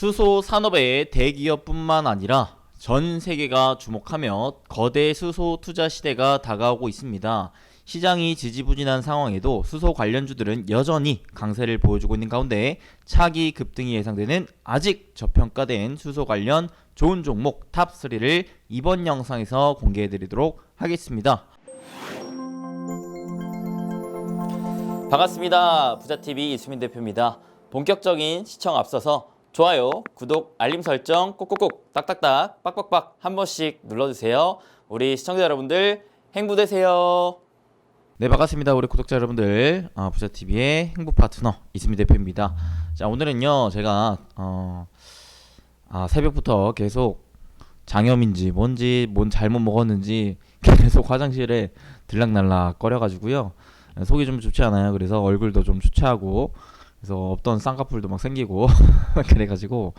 수소 산업의 대기업뿐만 아니라 전 세계가 주목하며 거대 수소 투자 시대가 다가오고 있습니다. 시장이 지지부진한 상황에도 수소 관련주들은 여전히 강세를 보여주고 있는 가운데 차기 급등이 예상되는 아직 저평가된 수소 관련 좋은 종목 탑3를 이번 영상에서 공개해드리도록 하겠습니다. 반갑습니다. 부자TV 이수민 대표입니다. 본격적인 시청 앞서서 좋아요, 구독, 알림 설정 꼭꼭꼭 딱딱딱 빡빡빡 한 번씩 눌러주세요. 우리 시청자 여러분들 행부 되세요. 네, 반갑습니다. 우리 구독자 여러분들, 부자TV의 행복 파트너 이수민 대표입니다. 자, 오늘은요 제가 새벽부터 계속 장염인지 뭔지 뭔 잘못 먹었는지 계속 화장실에 들락날락 거려가지고요 속이 좀 좋지 않아요. 그래서 얼굴도 좀 추체하고 그래서 없던 쌍꺼풀도 막 생기고 그래가지고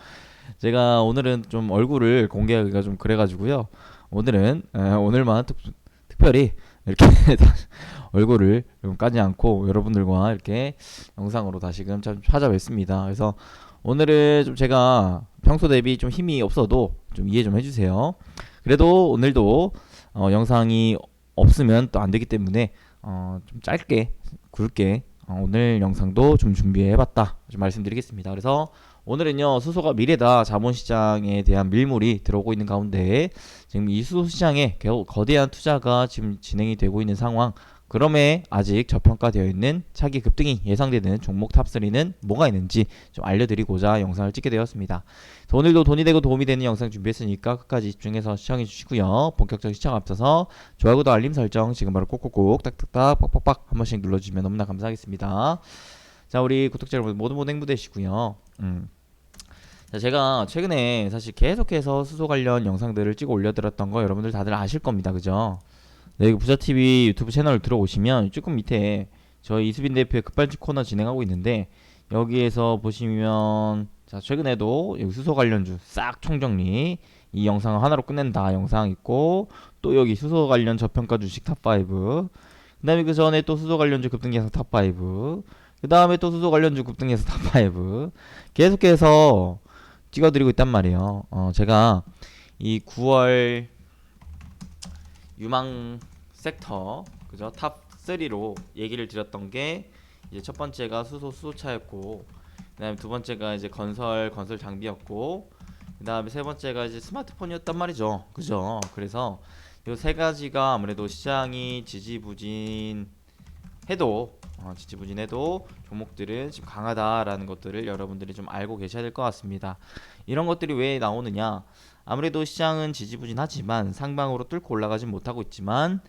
제가 오늘은 좀 얼굴을 공개하기가 좀 그래가지고요 오늘만 특별히 이렇게 얼굴을 좀 까지 않고 여러분들과 이렇게 영상으로 다시금 참 찾아뵙습니다. 그래서 오늘은 좀 제가 평소 대비 좀 힘이 없어도 좀 이해 좀 해주세요. 그래도 오늘도 영상이 없으면 또 안되기 때문에 좀 짧게 굵게 오늘 영상도 좀 준비해봤다 좀 말씀드리겠습니다. 그래서 오늘은요 수소가 미래다 자본시장에 대한 밀물이 들어오고 있는 가운데 지금 이 수소 시장에 거대한 투자가 지금 진행이 되고 있는 상황, 그럼에 아직 저평가되어 있는 차기 급등이 예상되는 종목 탑3는 뭐가 있는지 좀 알려드리고자 영상을 찍게 되었습니다. 오늘도 돈이 되고 도움이 되는 영상 준비했으니까 끝까지 집중해서 시청해 주시고요. 본격적인 시청 앞서서 좋아요, 구독, 알림 설정 지금 바로 꼭꼭꼭 딱딱딱 빡빡빡 한 번씩 눌러주시면 너무나 감사하겠습니다. 자, 우리 구독자 여러분 모두 행부 되시고요. 자, 제가 최근에 사실 계속해서 수소 관련 영상들을 찍어 올려드렸던 거 여러분들 다들 아실 겁니다. 그죠? 네, 부자TV 유튜브 채널 들어오시면 조금 밑에 저희 이수빈 대표의 급발진 코너 진행하고 있는데 여기에서 보시면 자, 최근에도 여기 수소 관련주 싹 총정리 이 영상을 하나로 끝낸다 영상 있고, 또 여기 수소 관련 저평가 주식 탑5, 그 다음에 그 전에 또 수소 관련주 급등 예상 탑5, 그 다음에 또 수소 관련주 급등 예상 탑5 계속해서 찍어드리고 있단 말이에요. 제가 이 9월 유망 섹터 그죠 탑3로 얘기를 드렸던 게 이제 첫 번째가 수소차였고, 그다음에 두 번째가 이제 건설 장비였고, 그다음에 세 번째가 이제 스마트폰이었단 말이죠. 그죠? 그래서 이 세 가지가 아무래도 시장이 지지부진해도 종목들은 지금 강하다라는 것들을 여러분들이 좀 알고 계셔야 될 것 같습니다. 이런 것들이 왜 나오느냐? 아무래도 시장은 지지부진하지만 상방으로 뚫고 올라가진 못하고 있지만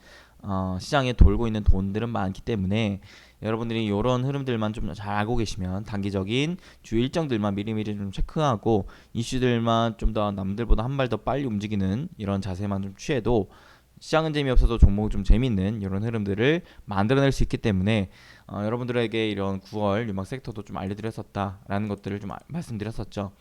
시장에 돌고 있는 돈들은 많기 때문에 여러분들이 이런 흐름들만 좀 잘 알고 계시면 단기적인 주 일정들만 미리미리 좀 체크하고 이슈들만 좀 더 남들보다 한 발 더 빨리 움직이는 이런 자세만 좀 취해도 시장은 재미없어도 종목은 좀 재밌는 이런 흐름들을 만들어낼 수 있기 때문에 여러분들에게 이런 9월 유망 섹터도 좀 알려드렸었다라는 것들을 좀 말씀드렸었죠.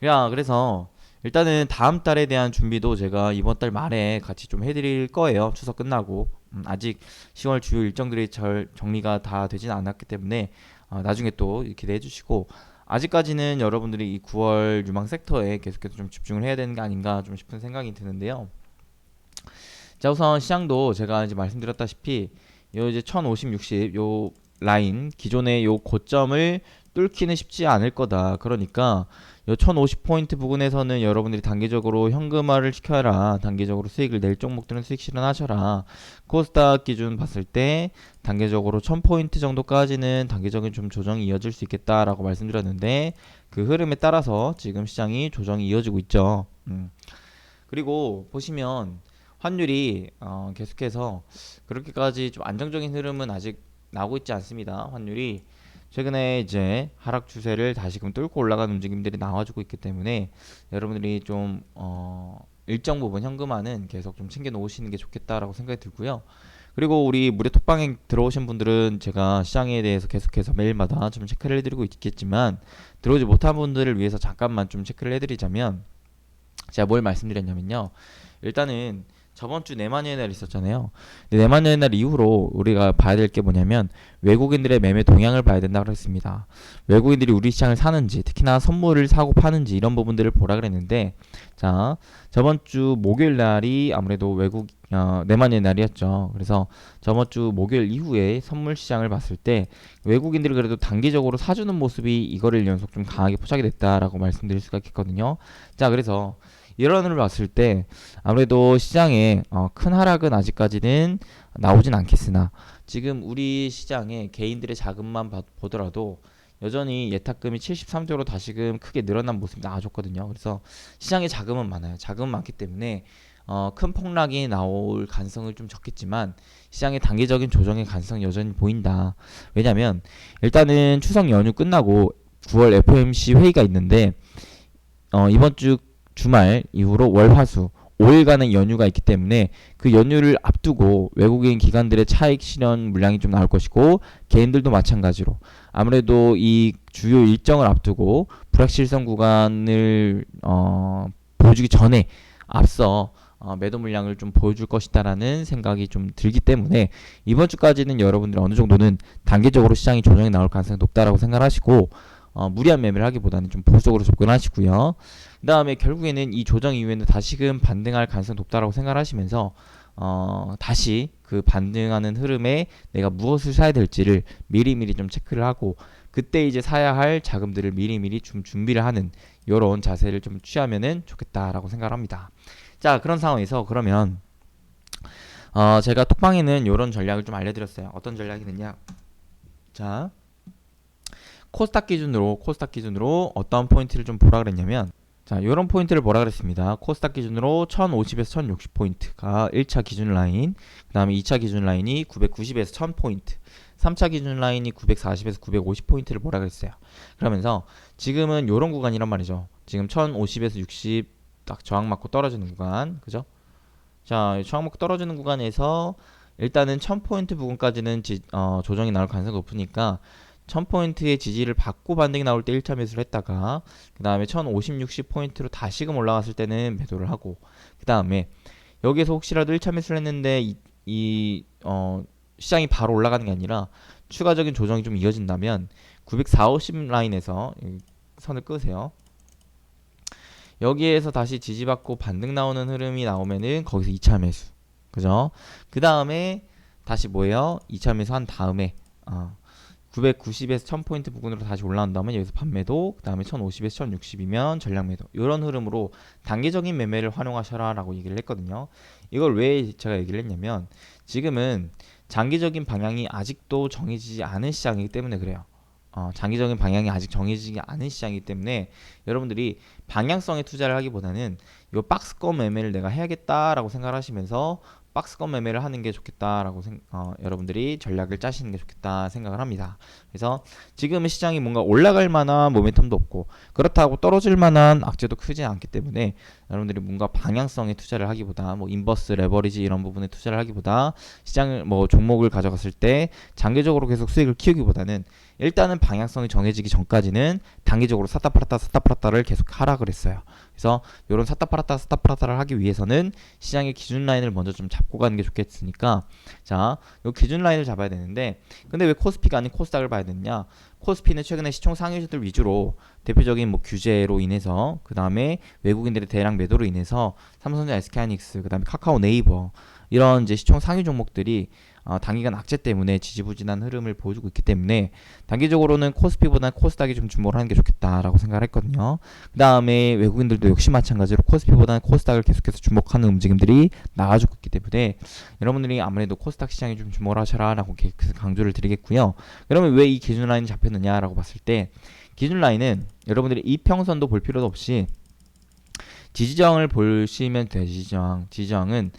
그래서 일단은 다음 달에 대한 준비도 제가 이번 달 말에 같이 좀 해드릴 거예요. 추석 끝나고 아직 10월 주요 일정들이 정리가 다 되진 않았기 때문에 나중에 또 기대해 주시고, 아직까지는 여러분들이 이 9월 유망 섹터에 계속해서 좀 집중을 해야 되는 게 아닌가 좀 싶은 생각이 드는데요. 자, 우선 시장도 제가 이제 말씀드렸다시피 요 이제 1050, 60 요 라인 기존의 요 고점을 뚫기는 쉽지 않을 거다. 그러니까 요 1050포인트 부근에서는 여러분들이 단기적으로 현금화를 시켜라. 단기적으로 수익을 낼 종목들은 수익 실현하셔라. 코스닥 기준 봤을 때 단기적으로 1000포인트 정도까지는 단기적인 좀 조정이 이어질 수 있겠다라고 말씀드렸는데 그 흐름에 따라서 지금 시장이 조정이 이어지고 있죠. 그리고 보시면 환율이 계속해서 그렇게까지 좀 안정적인 흐름은 아직 나오고 있지 않습니다. 환율이 최근에 이제 하락 추세를 다시금 뚫고 올라가는 움직임들이 나와주고 있기 때문에 여러분들이 좀 일정 부분 현금화는 계속 좀 챙겨 놓으시는 게 좋겠다라고 생각이 들고요. 그리고 우리 무료 톡방에 들어오신 분들은 제가 시장에 대해서 계속해서 매일마다 좀 체크를 해드리고 있겠지만, 들어오지 못한 분들을 위해서 잠깐만 좀 체크를 해드리자면 제가 뭘 말씀드렸냐면요, 일단은 저번 주 내만여의 날 있었잖아요. 근데 내만여의 날 이후로 우리가 봐야 될 게 뭐냐면 외국인들의 매매 동향을 봐야 된다고 했습니다. 외국인들이 우리 시장을 사는지, 특히나 선물을 사고 파는지 이런 부분들을 보라 그랬는데, 자, 저번 주 목요일 날이 아무래도 내만여의 날이었죠. 그래서 저번 주 목요일 이후에 선물 시장을 봤을 때 외국인들이 그래도 단기적으로 사주는 모습이 이거를 연속 좀 강하게 포착이 됐다라고 말씀드릴 수가 있겠거든요. 자, 그래서 이런 흐름을 봤을 때 아무래도 시장에 큰 하락은 아직까지는 나오진 않겠으나 지금 우리 시장에 개인들의 자금만 보더라도 여전히 예탁금이 73조로 다시금 크게 늘어난 모습이 나와줬거든요. 그래서 시장에 자금은 많아요. 자금은 많기 때문에 큰 폭락이 나올 가능성은 좀 적겠지만 시장의 단기적인 조정의 가능성이 여전히 보인다. 왜냐면 일단은 추석 연휴 끝나고 9월 FOMC 회의가 있는데 이번 주 주말 이후로 월, 화, 수 5일간의 연휴가 있기 때문에 그 연휴를 앞두고 외국인 기관들의 차익 실현 물량이 좀 나올 것이고 개인들도 마찬가지로 아무래도 이 주요 일정을 앞두고 불확실성 구간을 보여주기 전에 앞서 매도 물량을 좀 보여줄 것이다라는 생각이 좀 들기 때문에 이번 주까지는 여러분들 어느 정도는 단기적으로 시장이 조정이 나올 가능성이 높다라고 생각하시고 무리한 매매를 하기보다는 좀 보수적으로 접근하시고요. 그 다음에 결국에는 이 조정 이후에는 다시금 반등할 가능성이 높다라고 생각하시면서 다시 그 반등하는 흐름에 내가 무엇을 사야 될지를 미리미리 좀 체크를 하고 그때 이제 사야 할 자금들을 미리미리 좀 준비를 하는 이런 자세를 좀 취하면은 좋겠다라고 생각합니다. 자, 그런 상황에서 그러면 제가 톡방에는 이런 전략을 좀 알려드렸어요. 어떤 전략이느냐? 자, 코스닥 기준으로 어떤 포인트를 좀 보라 그랬냐면 자, 요런 포인트를 보라 그랬습니다. 코스닥 기준으로 1050에서 1060포인트가 1차 기준 라인, 그 다음에 2차 기준 라인이 990에서 1000포인트, 3차 기준 라인이 940에서 950포인트를 보라 그랬어요. 그러면서 지금은 요런 구간이란 말이죠. 지금 1050에서 60 딱 저항 맞고 떨어지는 구간, 그죠? 자, 저항 맞고 떨어지는 구간에서 일단은 1000포인트 부분까지는 조정이 나올 가능성이 높으니까 1000포인트의 지지를 받고 반등이 나올 때 1차 매수를 했다가 그 다음에 1050, 60포인트로 다시금 올라갔을 때는 매도를 하고 그 다음에 여기에서 혹시라도 1차 매수를 했는데 시장이 바로 올라가는 게 아니라 추가적인 조정이 좀 이어진다면 904, 50 라인에서 선을 끄세요. 여기에서 다시 지지받고 반등 나오는 흐름이 나오면은 거기서 2차 매수. 그죠? 그 다음에 다시 뭐예요? 2차 매수 한 다음에 990에서 1000포인트 부근으로 다시 올라온다면 여기서 반매도, 그 다음에 1050에서 1060이면 전략매도. 이런 흐름으로 단기적인 매매를 활용하셔라 라고 얘기를 했거든요. 이걸 왜 제가 얘기를 했냐면 지금은 장기적인 방향이 아직도 정해지지 않은 시장이기 때문에 그래요. 장기적인 방향이 아직 정해지지 않은 시장이기 때문에 여러분들이 방향성에 투자를 하기보다는 이 박스권 매매를 내가 해야겠다라고 생각을 하시면서 박스권 매매를 하는 게 좋겠다라고 여러분들이 전략을 짜시는 게 좋겠다 생각을 합니다. 그래서 지금은 시장이 뭔가 올라갈 만한 모멘텀도 없고 그렇다고 떨어질 만한 악재도 크지 않기 때문에 여러분들이 뭔가 방향성에 투자를 하기보다 뭐 인버스 레버리지 이런 부분에 투자를 하기보다 시장을 뭐 종목을 가져갔을 때 장기적으로 계속 수익을 키우기보다는 일단은 방향성이 정해지기 전까지는 단기적으로 샀다 팔았다를 계속 하라 그랬어요. 그래서 이런 샀다 팔았다를 하기 위해서는 시장의 기준 라인을 먼저 좀 잡고 가는 게 좋겠으니까 자, 이 기준 라인을 잡아야 되는데 근데 왜 코스피가 아닌 코스닥을 봐야 되느냐? 코스피는 최근에 시총 상위주들 위주로 대표적인 뭐 규제로 인해서 그 다음에 외국인들의 대량 매도로 인해서 삼성전자, SK하이닉스, 그 다음에 카카오, 네이버 이런 이제 시총 상위 종목들이 단기간 악재 때문에 지지부진한 흐름을 보여주고 있기 때문에 단기적으로는 코스피보다는 코스닥이 좀 주목을 하는 게 좋겠다라고 생각을 했거든요. 그 다음에 외국인들도 역시 마찬가지로 코스피보다는 코스닥을 계속해서 주목하는 움직임들이 나와주고 있기 때문에 여러분들이 아무래도 코스닥 시장에 좀 주목을 하셔라라고 계속 강조를 드리겠고요. 그러면 왜 이 기준 라인이 잡혔느냐라고 봤을 때 기준 라인은 여러분들이 이평선도 볼 필요도 없이 지지저항을 보시면 돼요. 지지저항은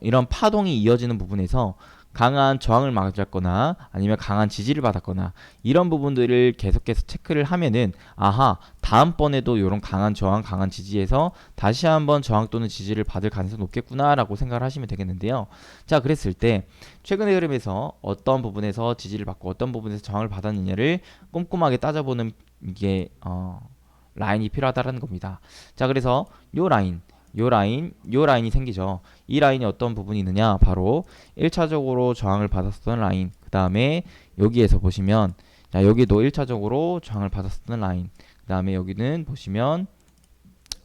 이런 파동이 이어지는 부분에서 강한 저항을 맞았거나 아니면 강한 지지를 받았거나 이런 부분들을 계속해서 체크를 하면은 아하 다음번에도 이런 강한 저항 강한 지지에서 다시 한번 저항 또는 지지를 받을 가능성이 높겠구나 라고 생각을 하시면 되겠는데요. 자, 그랬을 때 최근의 흐름에서 어떤 부분에서 지지를 받고 어떤 부분에서 저항을 받았느냐를 꼼꼼하게 따져보는 게 라인이 필요하다는 겁니다. 자, 그래서 요 라인 요 라인이 생기죠. 이 라인이 어떤 부분이 있느냐? 바로 1차적으로 저항을 받았었던 라인. 그 다음에 여기에서 보시면 자, 여기도 1차적으로 저항을 받았었던 라인. 그 다음에 여기는 보시면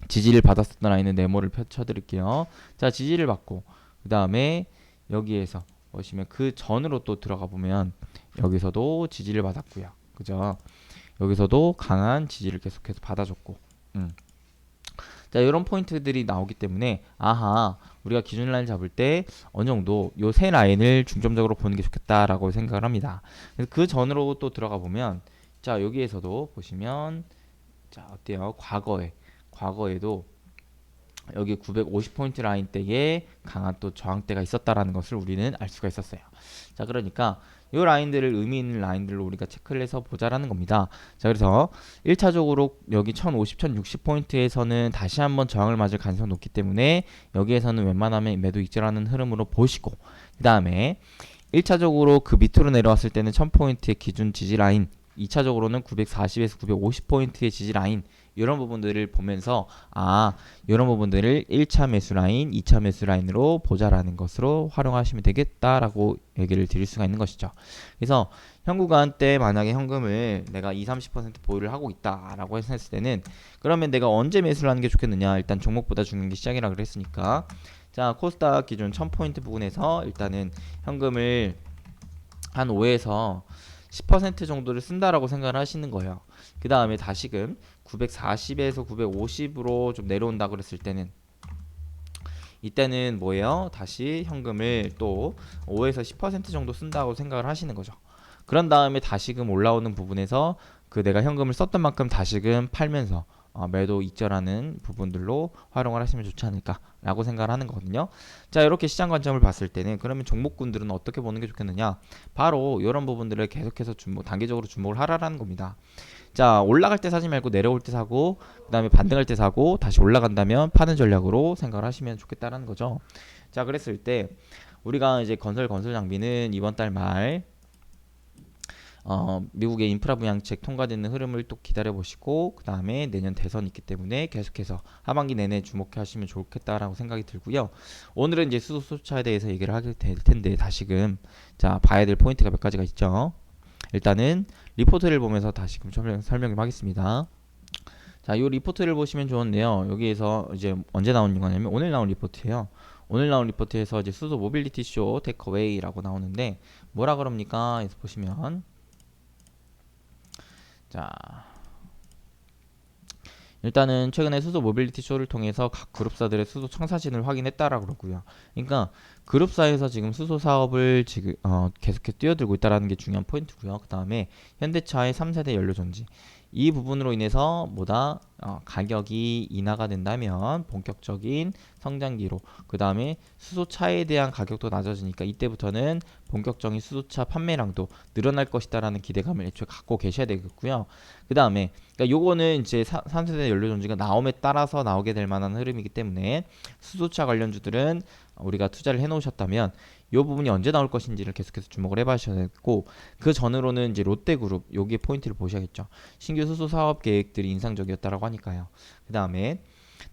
지지를 받았었던 라인은 네모를 펼쳐드릴게요. 자, 지지를 받고 그 다음에 여기에서 보시면 그 전으로 또 들어가 보면 여기서도 지지를 받았고요. 그죠? 여기서도 강한 지지를 계속해서 받아줬고 자, 이런 포인트들이 나오기 때문에 아하, 우리가 기준 라인 잡을 때 어느 정도 요 세 라인을 중점적으로 보는 게 좋겠다라고 생각을 합니다. 그래서 그 전으로 또 들어가 보면 자, 여기에서도 보시면 자, 어때요? 과거에도 여기 950포인트 라인대에 강한 또 저항대가 있었다라는 것을 우리는 알 수가 있었어요. 자, 그러니까 이 라인들을 의미 있는 라인들로 우리가 체크를 해서 보자라는 겁니다. 자, 그래서 1차적으로 여기 1050, 1060포인트에서는 다시 한번 저항을 맞을 가능성이 높기 때문에 여기에서는 웬만하면 매도 익절하는 흐름으로 보시고 그 다음에 1차적으로 그 밑으로 내려왔을 때는 1000포인트의 기준 지지 라인 2차적으로는 940에서 950포인트의 지지 라인 이런 부분들을 보면서 이런 부분들을 1차 매수 라인, 2차 매수 라인으로 보자라는 것으로 활용하시면 되겠다라고 얘기를 드릴 수가 있는 것이죠. 그래서 현구간 때 만약에 현금을 내가 20, 30% 보유를 하고 있다라고 했을 때는 그러면 내가 언제 매수를 하는 게 좋겠느냐? 일단 종목보다 중요한 게 시작이라 그랬으니까 자, 코스닥 기준 1000포인트 부분에서 일단은 현금을 한 5에서 10% 정도를 쓴다라고 생각을 하시는 거예요. 그 다음에 다시금 940에서 950으로 좀 내려온다 그랬을 때는 이때는 뭐예요? 다시 현금을 또 5에서 10% 정도 쓴다고 생각을 하시는 거죠. 그런 다음에 다시금 올라오는 부분에서 그 내가 현금을 썼던 만큼 다시금 팔면서 매도 익절하는 부분들로 활용을 하시면 좋지 않을까라고 생각을 하는 거거든요. 자, 이렇게 시장 관점을 봤을 때는 그러면 종목군들은 어떻게 보는 게 좋겠느냐? 바로 이런 부분들을 계속해서 단계적으로 주목을 하라라는 겁니다. 자, 올라갈 때 사지 말고 내려올 때 사고 그 다음에 반등할 때 사고 다시 올라간다면 파는 전략으로 생각을 하시면 좋겠다라는 거죠. 자, 그랬을 때 우리가 이제 건설 장비는 이번 달 말 미국의 인프라 부양책 통과되는 흐름을 또 기다려 보시고 그 다음에 내년 대선 있기 때문에 계속해서 하반기 내내 주목하시면 좋겠다라고 생각이 들고요. 오늘은 이제 수소차에 대해서 얘기를 하게 될 텐데 다시금 자, 봐야 될 포인트가 몇 가지가 있죠. 일단은 리포트를 보면서 다시금 설명을 하겠습니다. 자, 이 리포트를 보시면 좋은데요. 여기에서 이제 언제 나온 거냐면 오늘 나온 리포트예요. 오늘 나온 리포트에서 이제 수소 모빌리티 쇼 테이크어웨이라고 나오는데 뭐라 그럽니까? 그래서 보시면 자, 일단은 최근에 수소 모빌리티 쇼를 통해서 각 그룹사들의 수소 청사진을 확인했다라고 그러고요. 그러니까 그룹사에서 지금 수소 사업을 지금 계속해서 뛰어들고 있다라는 게 중요한 포인트고요. 그 다음에 현대차의 3세대 연료전지 이 부분으로 인해서 뭐다 가격이 인하가 된다면 본격적인 성장기로 그 다음에 수소차에 대한 가격도 낮아지니까 이때부터는 본격적인 수소차 판매량도 늘어날 것이다라는 기대감을 애초에 갖고 계셔야 되겠고요. 그 다음에 그러니까 요거는 이제 3세대 연료전지가 나옴에 따라서 나오게 될 만한 흐름이기 때문에 수소차 관련주들은 우리가 투자를 해놓으셨다면 이 부분이 언제 나올 것인지를 계속해서 주목을 해봐셔야 되고 그 전으로는 이제 롯데그룹 여기에 포인트를 보셔야겠죠. 신규 수소 사업 계획들이 인상적이었다라고 하니까요. 그 다음에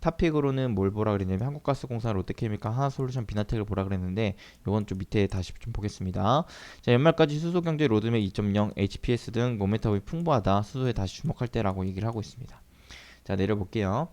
탑픽으로는 뭘 보라 그랬냐면 한국가스공사, 롯데케미칼, 하나솔루션, 비나텍을 보라 그랬는데 요건 좀 밑에 다시 좀 보겠습니다. 자, 연말까지 수소경제 로드맵 2.0, HPS 등 모멘텀이 풍부하다. 수소에 다시 주목할 때라고 얘기를 하고 있습니다. 자, 내려볼게요.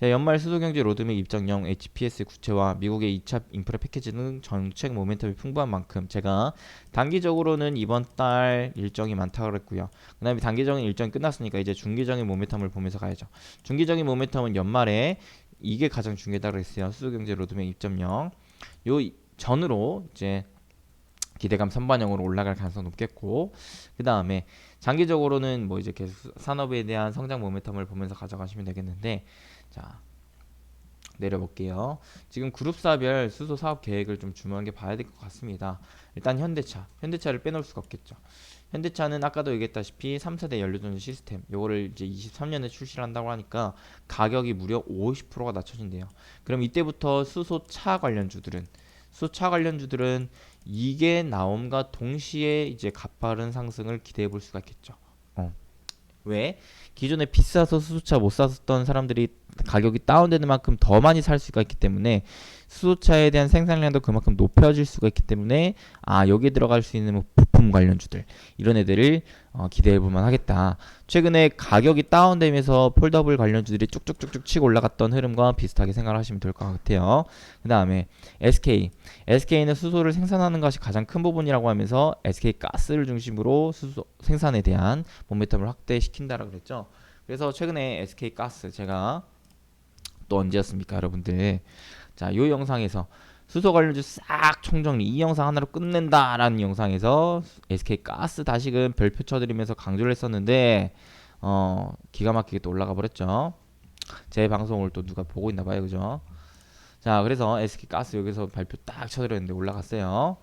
자, 연말 수소경제 로드맵 입장형 HPS 구체화, 미국의 2차 인프라 패키지 등 정책 모멘텀이 풍부한 만큼 제가 단기적으로는 이번 달 일정이 많다고 그랬고요. 그 다음에 단기적인 일정이 끝났으니까 이제 중기적인 모멘텀을 보면서 가야죠. 중기적인 모멘텀은 연말에 이게 가장 중요하다고 그랬어요. 수소경제 로드맵 2.0. 요 전으로 이제 기대감 선반영으로 올라갈 가능성이 높겠고 그 다음에 장기적으로는 뭐 이제 계속 산업에 대한 성장 모멘텀을 보면서 가져가시면 되겠는데 자, 내려볼게요. 지금 그룹사별 수소 사업 계획을 좀 주목하게 봐야 될 것 같습니다. 일단 현대차를 빼놓을 수가 없겠죠. 현대차는 아까도 얘기했다시피 3세대 연료전지 시스템 요거를 이제 23년에 출시를 한다고 하니까 가격이 무려 50%가 낮춰진대요. 그럼 이때부터 수소차 관련주들은 이게 나옴과 동시에 이제 가파른 상승을 기대해 볼 수가 있겠죠. 왜? 기존에 비싸서 수소차 못 샀던 사람들이 가격이 다운되는 만큼 더 많이 살 수가 있기 때문에 수소차에 대한 생산량도 그만큼 높여질 수가 있기 때문에 여기에 들어갈 수 있는 뭐 부품 관련주들 이런 애들을 기대해 볼 만하겠다. 최근에 가격이 다운되면서 폴더블 관련주들이 쭉쭉쭉쭉 치고 올라갔던 흐름과 비슷하게 생각을 하시면 될 것 같아요. 그 다음에 SK는 수소를 생산하는 것이 가장 큰 부분이라고 하면서 SK가스를 중심으로 수소 생산에 대한 모멘텀을 확대시킨다라고 그랬죠. 그래서 최근에 SK가스 제가 또 언제였습니까 여러분들, 자, 요 영상에서 수소 관련주 싹 총정리 이 영상 하나로 끝낸다라는 영상에서 SK가스 다시금 별표 쳐드리면서 강조를 했었는데 기가 막히게 또 올라가 버렸죠. 제 방송을 또 누가 보고 있나 봐요, 그죠? 자, 그래서 SK가스 여기서 발표 딱 쳐드렸는데 올라갔어요.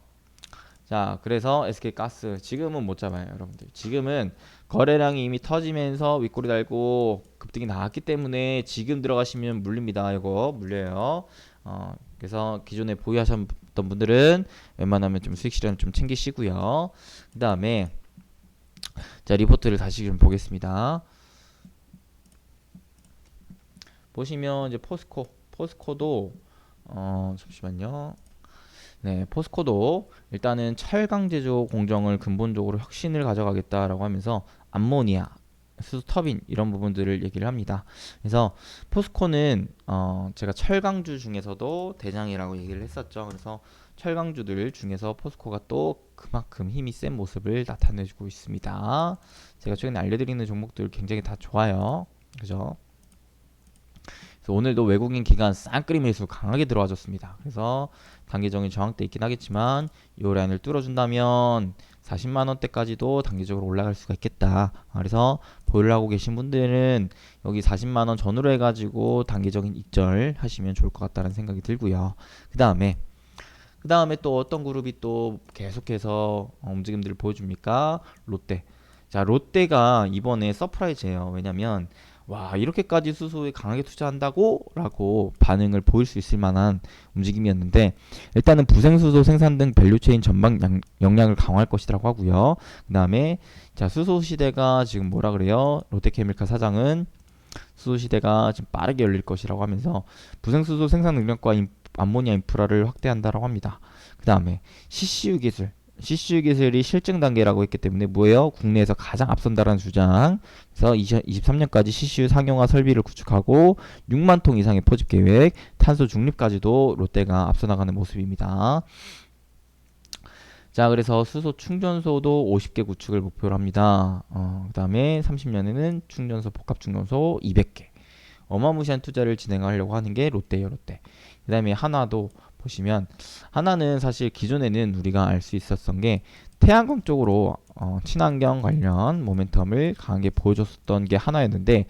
자, 그래서 SK가스 지금은 못 잡아요 여러분들. 지금은 거래량이 이미 터지면서 윗꼬리 달고 급등이 나왔기 때문에 지금 들어가시면 물립니다. 이거 물려요. 그래서 기존에 보유하셨던 분들은 웬만하면 좀 수익 실현 좀 챙기시고요. 그 다음에 자, 리포트를 다시 좀 보겠습니다. 보시면 이제 포스코도 잠시만요. 네, 포스코도 일단은 철강 제조 공정을 근본적으로 혁신을 가져가겠다라고 하면서 암모니아, 수소 터빈 이런 부분들을 얘기를 합니다. 그래서 포스코는 제가 철강주 중에서도 대장이라고 얘기를 했었죠. 그래서 철강주들 중에서 포스코가 또 그만큼 힘이 센 모습을 나타내주고 있습니다. 제가 최근에 알려드리는 종목들 굉장히 다 좋아요. 그죠? 그래서 오늘도 외국인 기관 쌍끌이 매수 강하게 들어와줬습니다. 그래서 단기적인 저항대 있긴 하겠지만 이 라인을 뚫어준다면 40만원대까지도 단기적으로 올라갈 수가 있겠다. 그래서 보유하고 계신 분들은 여기 40만원 전후로 해가지고 단기적인 입절 하시면 좋을 것 같다는 생각이 들고요. 그 다음에 또 어떤 그룹이 또 계속해서 움직임들을 보여줍니까? 롯데. 자, 롯데가 이번에 서프라이즈예요. 왜냐면 와, 이렇게까지 수소에 강하게 투자한다고? 라고 반응을 보일 수 있을 만한 움직임이었는데, 일단은 부생수소 생산 등 밸류체인 전방 역량을 강화할 것이라고 하고요. 그 다음에 자, 수소 시대가 지금 뭐라 그래요? 롯데케미칼 사장은 수소 시대가 지금 빠르게 열릴 것이라고 하면서 부생수소 생산 능력과 암모니아 인프라를 확대한다라고 합니다. 그 다음에 CCU 기술이 실증 단계라고 했기 때문에 뭐예요? 국내에서 가장 앞선다라는 주장. 그래서 2023년까지 CCU 상용화 설비를 구축하고 6만 통 이상의 포집 계획, 탄소 중립까지도 롯데가 앞서 나가는 모습입니다. 자, 그래서 수소 충전소도 50개 구축을 목표로 합니다. 그 다음에 30년에는 충전소, 복합 충전소 200개. 어마무시한 투자를 진행하려고 하는 게 롯데예요, 롯데. 그 다음에 하나도 보시면, 하나는 사실 기존에는 우리가 알 수 있었던 게 태양광 쪽으로 친환경 관련 모멘텀을 강하게 보여줬었던 게 하나였는데,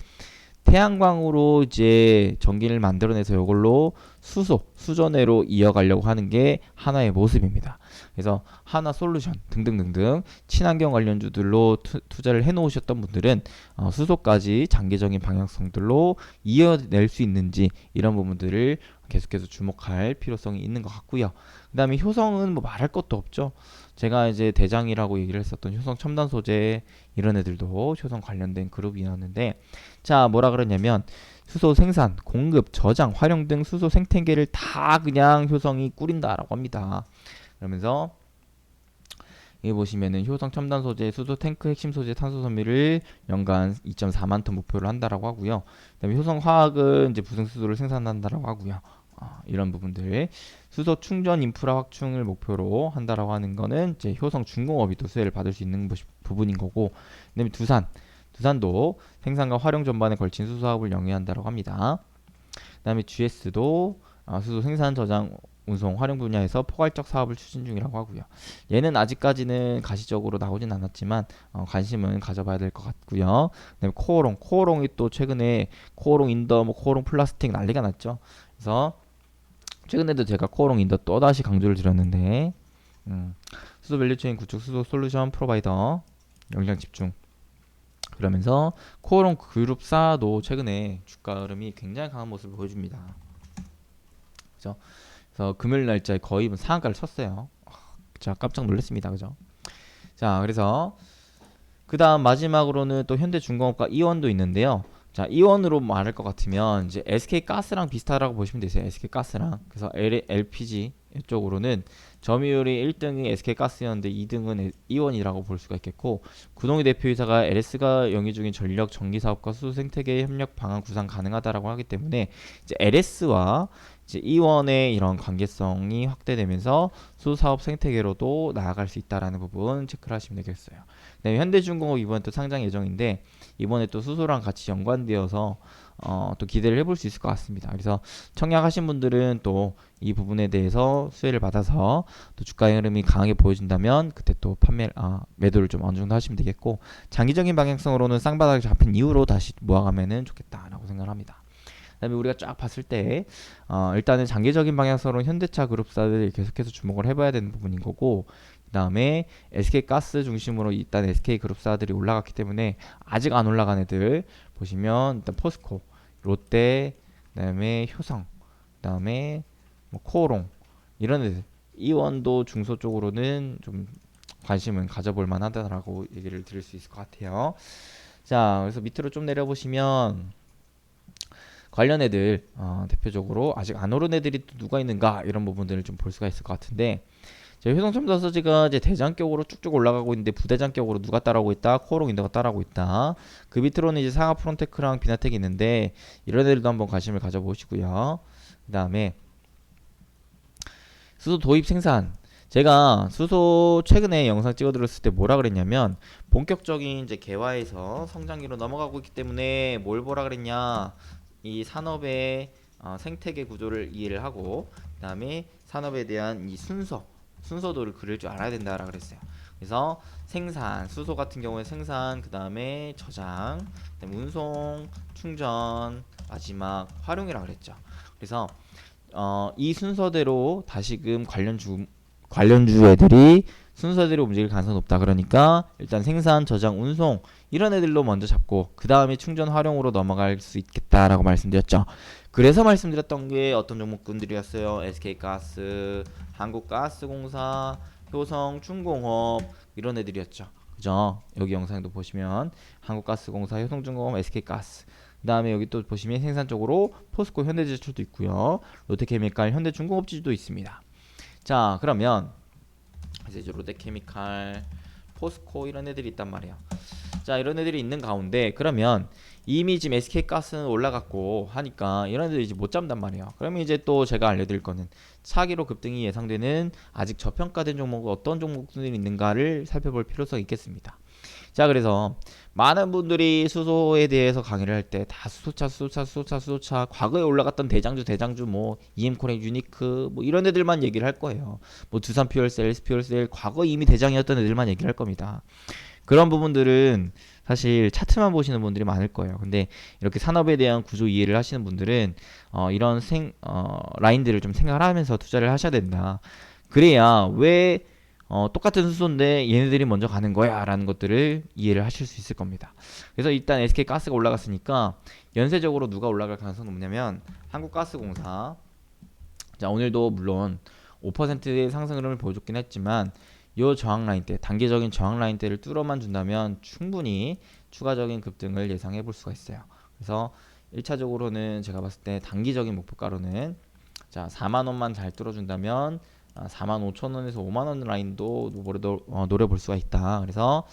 태양광으로 이제 전기를 만들어내서 이걸로 수전해로 이어가려고 하는 게 하나의 모습입니다. 그래서 하나 솔루션 등등등등 친환경 관련주들로 투자를 해놓으셨던 분들은 수소까지 장기적인 방향성들로 이어낼 수 있는지 이런 부분들을 계속해서 주목할 필요성이 있는 것 같고요. 그 다음에 효성은 뭐 말할 것도 없죠. 제가 이제 대장이라고 얘기를 했었던 효성 첨단 소재 이런 애들도 효성 관련된 그룹이었는데, 자, 뭐라 그러냐면 수소 생산, 공급, 저장, 활용 등 수소 생태계를 다 그냥 효성이 꾸린다라고 합니다. 그러면서 여기 보시면은 효성 첨단 소재, 수소 탱크 핵심 소재 탄소 섬유를 연간 2.4만 톤 목표를 한다라고 하고요. 그다음에 효성 화학은 이제 부생 수소를 생산한다라고 하고요. 이런 부분들, 수소 충전 인프라 확충을 목표로 한다라고 하는 거는 이제 효성 중공업이 또 수혜를 받을 수 있는 부분인 거고, 그다음에 두산도 생산과 활용 전반에 걸친 수소 사업을 영위한다라고 합니다. 그다음에 GS도 수소 생산, 저장, 운송, 활용 분야에서 포괄적 사업을 추진 중이라고 하고요. 얘는 아직까지는 가시적으로 나오진 않았지만 관심은 가져봐야 될 것 같고요. 그다음에 코어롱이 또 최근에 코어롱 인더, 뭐 코어롱 플라스틱 난리가 났죠. 그래서 최근에도 제가 코어롱 인더 또 다시 강조를 드렸는데, 수소 밸류체인 구축, 수소 솔루션 프로바이더 역량 집중. 그러면서 코어롱 그룹사도 최근에 주가 흐름이 굉장히 강한 모습을 보여줍니다. 그죠? 그래서 금요일 날짜에 거의 상한가를 쳤어요. 제가 깜짝 놀랐습니다. 그죠? 자, 그래서 그 다음 마지막으로는 또 현대중공업과 이원도 있는데요. 자, 이원으로 말할 것 같으면 이제 SK가스랑 비슷하다고 보시면 되세요. SK가스랑. 그래서 LPG 이쪽으로는 점유율이 1등이 SK가스였는데 2등은 이원이라고 볼 수가 있겠고, 구동희 대표이사가 LS가 영위 중인 전력 전기 사업과 수소 생태계 협력 방안 구상 가능하다라고 하기 때문에 이제 LS와 이제 이원의 이런 관계성이 확대되면서 수소 사업 생태계로도 나아갈 수 있다라는 부분 체크를 하시면 되겠어요. 네, 현대중공업 이번에 또 상장 예정인데 이번에 또 수소랑 같이 연관되어서 또 기대를 해볼 수 있을 것 같습니다. 그래서 청약하신 분들은 또 이 부분에 대해서 수혜를 받아서 또 주가의 흐름이 강하게 보여진다면 그때 또 매도를 좀 어느 정도 하시면 되겠고, 장기적인 방향성으로는 쌍바닥이 잡힌 이후로 다시 모아가면은 좋겠다라고 생각을 합니다. 그다음에 우리가 쫙 봤을 때 일단은 장기적인 방향성으로 현대차 그룹사들 계속해서 주목을 해봐야 되는 부분인 거고, 그다음에 SK가스 중심으로 일단 SK그룹사들이 올라갔기 때문에 아직 안 올라간 애들 보시면 일단 포스코, 롯데, 그다음에 효성, 그다음에 뭐 코오롱 이런 애들, 이원도 중소 쪽으로는 좀 관심은 가져볼 만하다라고 얘기를 드릴 수 있을 것 같아요. 자, 그래서 밑으로 좀 내려보시면 관련 애들 대표적으로 아직 안 오른 애들이 또 누가 있는가 이런 부분들을 좀 볼 수가 있을 것 같은데, 효성첨단서지가 이제 대장격으로 쭉쭉 올라가고 있는데 부대장격으로 누가 따라오고 있다? 코오롱 인더가 따라오고 있다. 그 밑으로는 이제 상하 프론테크랑 비나텍이 있는데 이런 애들도 한번 관심을 가져보시고요. 그 다음에 수소 도입 생산. 제가 수소 최근에 영상 찍어드렸을 때 뭐라 그랬냐면, 본격적인 이제 개화에서 성장기로 넘어가고 있기 때문에 뭘 보라 그랬냐, 이 산업의 생태계 구조를 이해를 하고 그다음에 산업에 대한 이 순서도를 그릴 줄 알아야 된다라고 그랬어요. 그래서 생산, 수소 같은 경우에 생산, 그다음에 저장, 그다음에 운송, 충전, 마지막 활용이라고 그랬죠. 그래서 이 순서대로 다시금 관련주 애들이 순서대로 움직일 가능성이 높다. 그러니까 일단 생산, 저장, 운송 이런 애들로 먼저 잡고 그 다음에 충전, 활용으로 넘어갈 수 있겠다라고 말씀드렸죠. 그래서 말씀드렸던 게 어떤 종목군들이었어요. SK가스, 한국가스공사, 효성, 중공업 이런 애들이었죠. 그죠? 여기 영상도 보시면 한국가스공사, 효성중공업, SK가스, 그 다음에 여기 또 보시면 생산 쪽으로 포스코, 현대제철도 있고요. 롯데케미칼, 현대중공업지주도 있습니다. 자, 그러면 이제 롯데케미칼, 포스코 이런 애들이 있단 말이에요. 자, 이런 애들이 있는 가운데 그러면 이미 지금 SK가스는 올라갔고 하니까 이런 애들이 이제 못 잡는단 말이에요. 그러면 이제 또 제가 알려드릴 거는 차기로 급등이 예상되는 아직 저평가된 종목은 어떤 종목들이 있는가를 살펴볼 필요성이 있겠습니다. 자, 그래서 많은 분들이 수소에 대해서 강의를 할 때 다 수소차 과거에 올라갔던 대장주 뭐 EM코렉, 유니크 뭐 이런 애들만 얘기를 할 거예요. 뭐 두산 퓨얼셀, LS 퓨얼셀 과거 이미 대장이었던 애들만 얘기를 할 겁니다. 그런 부분들은 사실 차트만 보시는 분들이 많을 거예요. 근데 이렇게 산업에 대한 구조 이해를 하시는 분들은 이런 라인들을 좀 생각하면서 투자를 하셔야 된다. 그래야 왜 똑같은 수소인데 얘네들이 먼저 가는 거야 라는 것들을 이해를 하실 수 있을 겁니다. 그래서 일단 SK가스가 올라갔으니까 연쇄적으로 누가 올라갈 가능성이 높냐면 한국가스공사. 자, 오늘도 물론 5%의 상승 흐름을 보여줬긴 했지만 요 저항 라인 대, 단기적인 저항 라인 대를 뚫어만 준다면 충분히 추가적인 급등을 예상해 볼 수가 있어요. 그래서 1차적으로는 제가 봤을 때 단기적인 목표가로는 자 4만원만 잘 뚫어준다면 45,000원에서 5만원 라인도 노려볼 수가 있다. 그래서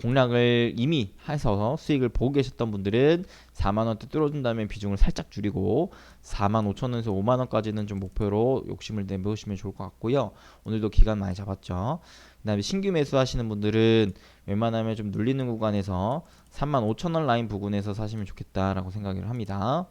공략을 이미 해서 수익을 보고 계셨던 분들은 4만원대 뚫어준다면 비중을 살짝 줄이고 45,000원에서 5만원까지는 좀 목표로 욕심을 내보시면 좋을 것 같고요. 오늘도 기간 많이 잡았죠. 그 다음에 신규 매수하시는 분들은 웬만하면 좀 눌리는 구간에서 35,000원 라인 부근에서 사시면 좋겠다라고 생각을 합니다.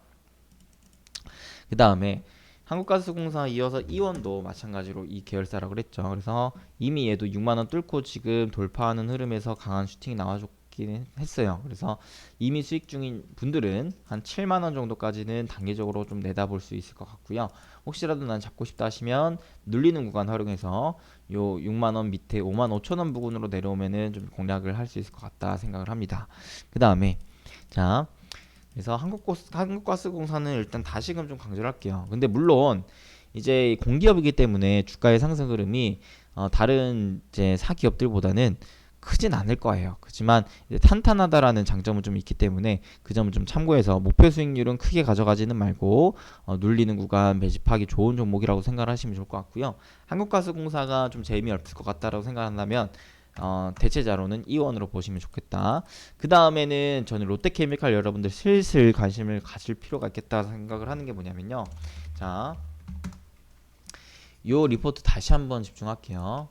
그 다음에 한국가스공사 이어서 이원도 마찬가지로 이 계열사라고 그랬죠. 그래서 이미 얘도 6만원 뚫고 지금 돌파하는 흐름에서 강한 슈팅이 나와줬긴 했어요. 그래서 이미 수익 중인 분들은 한 7만원 정도까지는 단기적으로 좀 내다볼 수 있을 것 같고요. 혹시라도 난 잡고 싶다 하시면 눌리는 구간 활용해서 요 6만원 밑에 5만 5천원 부근으로 내려오면은 좀 공략을 할 수 있을 것 같다 생각을 합니다. 그 다음에 자, 그래서 한국가스공사는 일단 다시금 좀 강조를 할게요. 근데 물론 이제 공기업이기 때문에 주가의 상승 흐름이 다른 이제 사기업들보다는 크진 않을 거예요. 그렇지만 이제 탄탄하다라는 장점은 좀 있기 때문에 그 점은 좀 참고해서 목표 수익률은 크게 가져가지는 말고 눌리는 구간 매집하기 좋은 종목이라고 생각하시면 좋을 것 같고요. 한국가스공사가 좀 재미없을 것 같다라고 생각한다면 대체자로는 이원으로 보시면 좋겠다. 그 다음에는 저는 롯데케미칼 여러분들 슬슬 관심을 가질 필요가 있겠다 생각을 하는 게 뭐냐면요. 자, 요 리포트 다시 한번 집중할게요.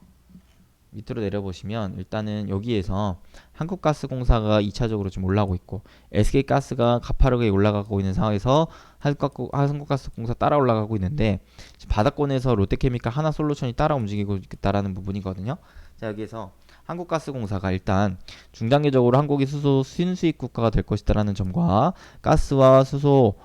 밑으로 내려보시면 일단은 여기에서 한국가스공사가 2차적으로 좀 올라오고 있고 SK가스가 가파르게 올라가고 있는 상황에서 한국가스공사 따라 올라가고 있는데 바닥권에서 롯데케미칼 하나솔루션이 따라 움직이고 있다라는 부분이거든요. 자, 여기에서 한국가스공사가 일단 중장기적으로 한국이 수소 순수익 국가가 될 것이다라는 점과 가스와 수소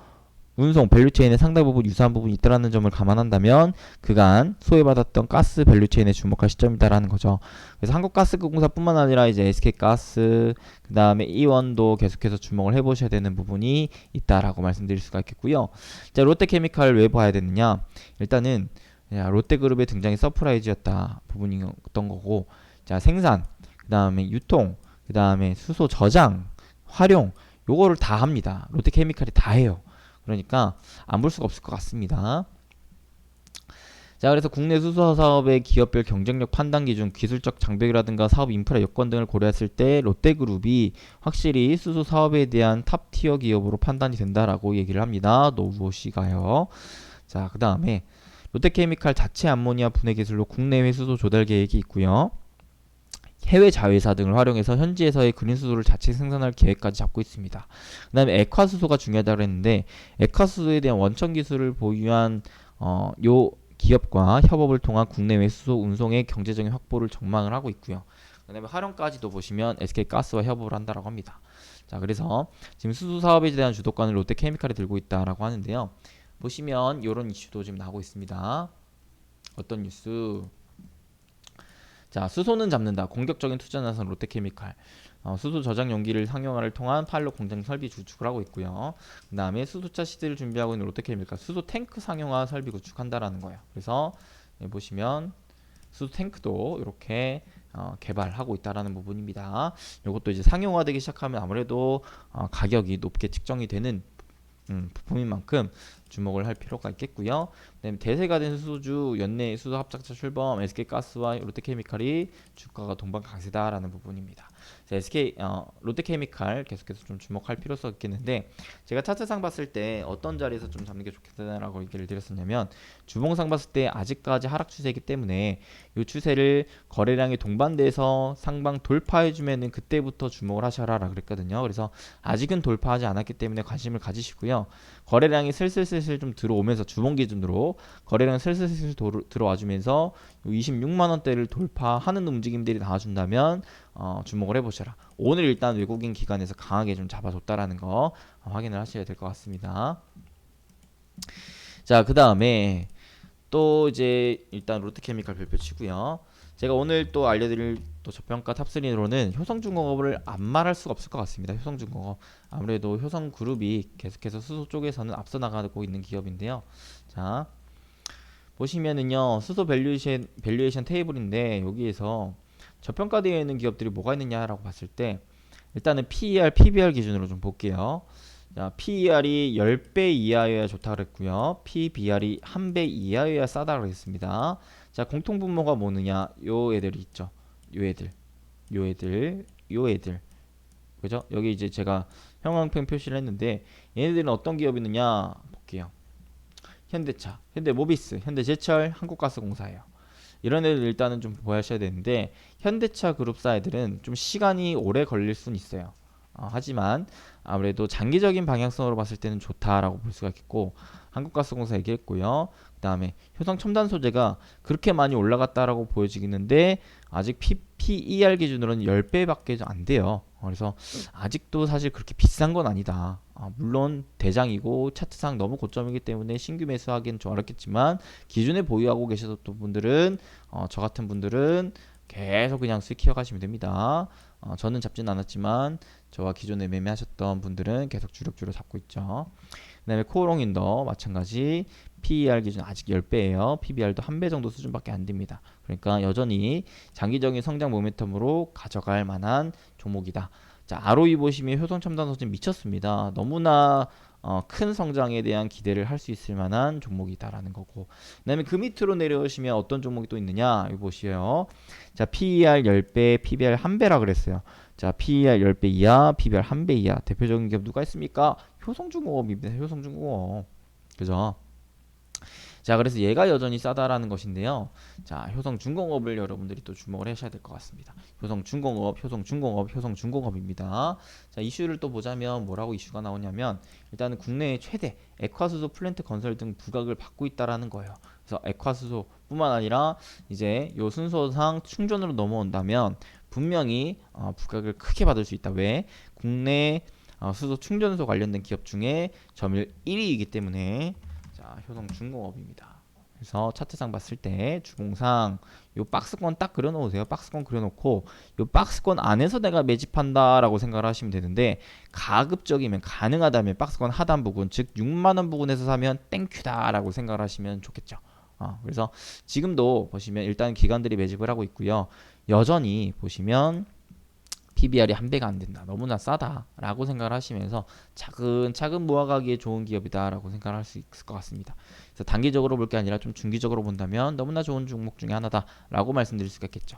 운송 밸류체인의 상당 부분 유사한 부분이 있다라는 점을 감안한다면 그간 소외받았던 가스 밸류체인에 주목할 시점이다라는 거죠. 그래서 한국가스공사뿐만 아니라 이제 SK가스 그 다음에 이원도 계속해서 주목을 해보셔야 되는 부분이 있다라고 말씀드릴 수가 있겠고요. 자, 롯데케미칼 왜 봐야 되느냐? 일단은 롯데그룹의 등장이 서프라이즈였다 부분이었던 거고, 자, 생산 그 다음에 유통 그 다음에 수소 저장 활용 요거를 다 합니다. 롯데케미칼이 다 해요. 그러니까 안 볼 수가 없을 것 같습니다. 자, 그래서 국내 수소 사업의 기업별 경쟁력 판단 기준, 기술적 장벽이라든가 사업 인프라 여건 등을 고려했을 때 롯데그룹이 확실히 수소 사업에 대한 탑티어 기업으로 판단이 된다라고 얘기를 합니다. 노부오씨가요. 자, 그 다음에 롯데케미칼 자체 암모니아 분해 기술로 국내외 수소 조달 계획이 있고요. 해외 자회사 등을 활용해서 현지에서의 그린 수소를 자체 생산할 계획까지 잡고 있습니다. 그 다음에 액화수소가 중요하다고 했는데 액화수소에 대한 원천 기술을 보유한 요 기업과 협업을 통한 국내외 수소 운송의 경제적인 확보를 전망을 하고 있고요. 그 다음에 활용까지도 보시면 SK가스와 협업을 한다라고 합니다. 자, 그래서 지금 수소 사업에 대한 주도권을 롯데케미칼이 들고 있다라고 하는데요. 보시면 이런 이슈도 지금 나오고 있습니다. 어떤 뉴스? 자, 수소는 잡는다. 공격적인 투자 나선 롯데케미칼. 수소 저장 용기를 상용화를 통한 파일럿 공장 설비 구축을 하고 있고요. 그 다음에 수소차 시드를 준비하고 있는 롯데케미칼 수소 탱크 상용화 설비 구축한다라는 거예요. 그래서 보시면 수소 탱크도 이렇게 개발하고 있다라는 부분입니다. 이것도 이제 상용화되기 시작하면 아무래도 가격이 높게 측정이 되는 부품인 만큼 주목을 할 필요가 있겠고요. 그다음에 대세가 된 수소주 연내 수소 합작차 출범 SK가스와 롯데케미칼이 주가가 동반 강세다라는 부분입니다. 롯데케미칼 계속해서 좀 주목할 필요성이 있겠는데 제가 차트상 봤을 때 어떤 자리에서 좀 잡는 게 좋겠다라고 얘기를 드렸었냐면 주봉상 봤을 때 아직까지 하락 추세이기 때문에 이 추세를 거래량이 동반돼서 상방 돌파해주면은 그때부터 주목을 하셔라 그랬거든요. 그래서 아직은 돌파하지 않았기 때문에 관심을 가지시고요. 거래량이 슬슬슬슬 좀 들어오면서 주봉 기준으로 거래량 슬슬슬슬 들어와주면서 26만원대를 돌파하는 움직임들이 나와준다면 주목을 해보셔라. 오늘 일단 외국인 기관에서 강하게 좀 잡아줬다라는 거 확인을 하셔야 될 것 같습니다. 자, 그 다음에 또 이제 일단 롯데케미칼 별표 치고요. 제가 오늘 또 알려드릴 또 저평가 탑3로는 효성중공업을 안 말할 수가 없을 것 같습니다. 효성중공업 아무래도 효성그룹이 계속해서 수소 쪽에서는 앞서 나가고 있는 기업인데요. 자, 보시면은요 수소 밸류에이션 테이블인데 여기에서 저평가되어 있는 기업들이 뭐가 있느냐라고 봤을 때 일단은 PER, PBR 기준으로 좀 볼게요. 자, PER이 10배 이하여야 좋다 그랬고요. PBR이 1배 이하여야 싸다 그랬습니다. 자, 공통 분모가 뭐느냐? 요 애들이 있죠. 요 애들. 그죠? 여기 이제 제가 형광펜 표시를 했는데 얘네들은 어떤 기업이느냐 볼게요. 현대차, 현대모비스, 현대제철, 한국가스공사예요. 이런 애들 일단은 좀 보셔야 되는데 현대차 그룹사 애들은 좀 시간이 오래 걸릴 수는 있어요. 하지만 아무래도 장기적인 방향성으로 봤을 때는 좋다라고 볼 수가 있겠고 한국가스공사 얘기했고요. 그 다음에 효성 첨단 소재가 그렇게 많이 올라갔다라고 보여지겠는데 아직 PER 기준으로는 10배밖에 안 돼요. 그래서 아직도 사실 그렇게 비싼 건 아니다. 물론 대장이고 차트상 너무 고점이기 때문에 신규 매수하기는 좀 어렵겠지만 기존에 보유하고 계셨던 분들은 저 같은 분들은 계속 그냥 수익 키워가시면 됩니다. 저는 잡진 않았지만 저와 기존에 매매하셨던 분들은 계속 주력주로 잡고 있죠. 그다음에 코롱인더 마찬가지 PER 기준 아직 10배예요. PBR도 1배 정도 수준밖에 안 됩니다. 그러니까 여전히 장기적인 성장 모멘텀으로 가져갈 만한 종목이다. 자, ROE 보시면 효성첨단소진 미쳤습니다. 너무나 큰 성장에 대한 기대를 할 수 있을 만한 종목이다라는 거고. 그다음에 그 밑으로 내려오시면 어떤 종목이 또 있느냐? 이거 보시요. 자, PER 10배, PBR 1배라 그랬어요. 자, PER 10배 이하, PBR 1배 이하. 대표적인 기업 누가 있습니까? 효성중공업입니다. 효성중공업. 그죠? 자, 그래서 얘가 여전히 싸다라는 것인데요. 자, 효성중공업을 여러분들이 또 주목을 하셔야 될 것 같습니다. 효성중공업, 효성중공업, 효성중공업입니다. 자, 이슈를 또 보자면 뭐라고 이슈가 나오냐면 일단은 국내의 최대 액화수소 플랜트 건설 등 부각을 받고 있다라는 거예요. 그래서 액화수소뿐만 아니라 이제 요 순서상 충전으로 넘어온다면 분명히 부각을 크게 받을 수 있다. 왜? 국내 수소 충전소 관련된 기업 중에 점유율 1위이기 때문에 자, 효성중공업입니다. 그래서 차트상 봤을 때 주봉상 요 박스권 딱 그려놓으세요. 박스권 그려놓고 요 박스권 안에서 내가 매집한다라고 생각을 하시면 되는데 가급적이면 가능하다면 박스권 하단 부분 즉 6만원 부근에서 사면 땡큐다라고 생각을 하시면 좋겠죠. 그래서 지금도 보시면 일단 기관들이 매집을 하고 있고요. 여전히 보시면 PBR이 1배가 안 된다. 너무나 싸다라고 생각을 하시면서 차근차근 모아가기에 좋은 기업이다라고 생각을 할 수 있을 것 같습니다. 그래서 단기적으로 볼 게 아니라 좀 중기적으로 본다면 너무나 좋은 종목 중에 하나다라고 말씀드릴 수가 있겠죠.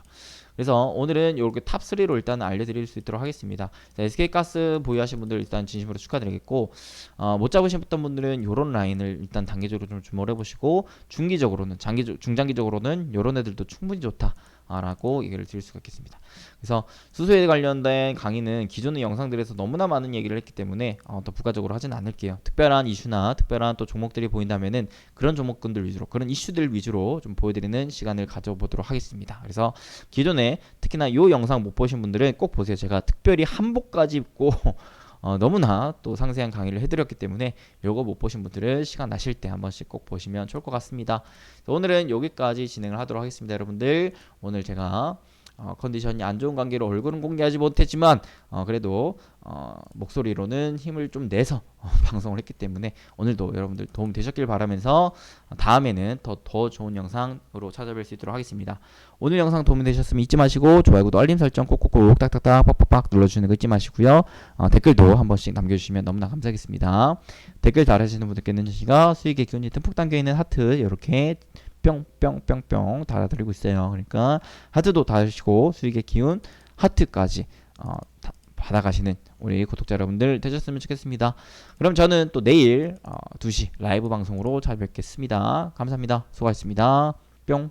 그래서 오늘은 이렇게 탑3로 일단 알려드릴 수 있도록 하겠습니다. 자, SK가스 보유하신 분들 일단 진심으로 축하드리겠고 못 잡으셨던 분들은 이런 라인을 일단 단기적으로 좀 주목을 해보시고 중기적으로는 중장기적으로는 이런 애들도 충분히 좋다. 라고 얘기를 드릴 수가 있겠습니다. 그래서 수소에 관련된 강의는 기존의 영상들에서 너무나 많은 얘기를 했기 때문에 더 부가적으로 하진 않을게요. 특별한 이슈나 특별한 또 종목들이 보인다면은 그런 종목군들 위주로 그런 이슈들 위주로 좀 보여드리는 시간을 가져보도록 하겠습니다. 그래서 기존에 특히나 이 영상 못 보신 분들은 꼭 보세요. 제가 특별히 한복까지 입고 너무나 또 상세한 강의를 해드렸기 때문에 요거 못 보신 분들은 시간 나실 때 한 번씩 꼭 보시면 좋을 것 같습니다. 오늘은 여기까지 진행을 하도록 하겠습니다. 여러분들 오늘 제가 컨디션이 안 좋은 관계로 얼굴은 공개하지 못했지만 그래도 목소리로는 힘을 좀 내서 방송을 했기 때문에 오늘도 여러분들 도움 되셨길 바라면서 다음에는 더 좋은 영상으로 찾아뵐 수 있도록 하겠습니다. 오늘 영상 도움이 되셨으면 잊지 마시고 좋아요, 구독, 알림 설정 꼭꼭꼭 딱딱딱 빡빡빡 눌러주시는 거 잊지 마시고요. 댓글도 한 번씩 남겨주시면 너무나 감사하겠습니다. 댓글 달아주시는 분들께는 저희가 수익의 기운이 듬뿍 담겨있는 하트 이렇게 뿅뿅뿅뿅 달아드리고 있어요. 그러니까 하트도 달으시고 수익의 기운 하트까지 받아가시는 우리 구독자 여러분들 되셨으면 좋겠습니다. 그럼 저는 또 내일 2시 라이브 방송으로 찾아뵙겠습니다. 감사합니다. 수고하셨습니다. 뿅.